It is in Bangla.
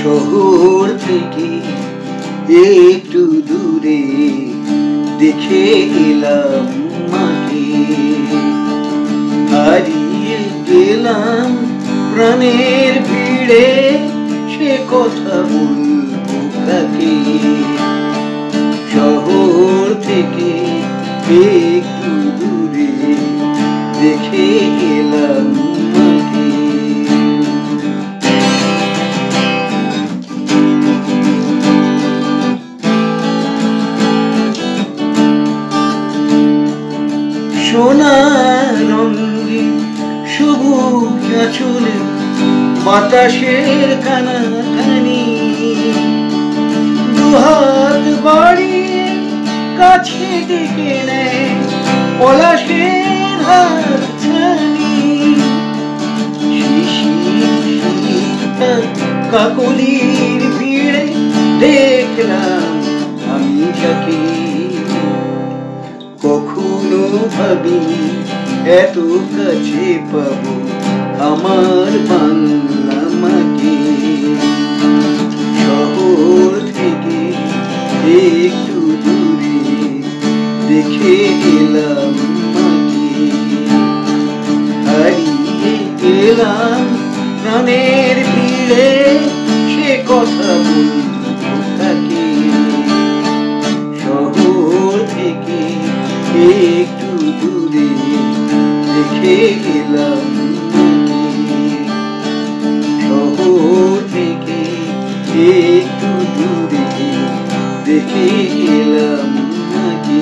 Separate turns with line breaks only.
শহর থেকে একটু দূরে দেখে এলাম মাকে, হারিয়ে গেলাম প্রাণের ভিড়ে, সে কথা বলবো কাকে। শহর থেকে একটু দূরে দেখে এলাম মাকে। সোনা রঙে সবুজ আঁচলে বাতাসের কানাকানি, দুহাত বাড়িয়ে কাছে ডেকে নেয় পলাশের হাতছানি। শিশির কাকলির ভিড়ে দেখলাম আমি যাকে, কখনো ভাবিনি এত কাছে পাবো আমার বাংলা মাকে। শহর থেকে একটু দূরে দেখে এলাম মাকে, হারিয়ে গেলাম প্রাণের ভিড়ে, সে কথা বলবো কাকে। শহর থেকে একটু দূরে দেখে এলাম মাকে। শহর থেকে একটু দূরে দেখে এলাম মাকে।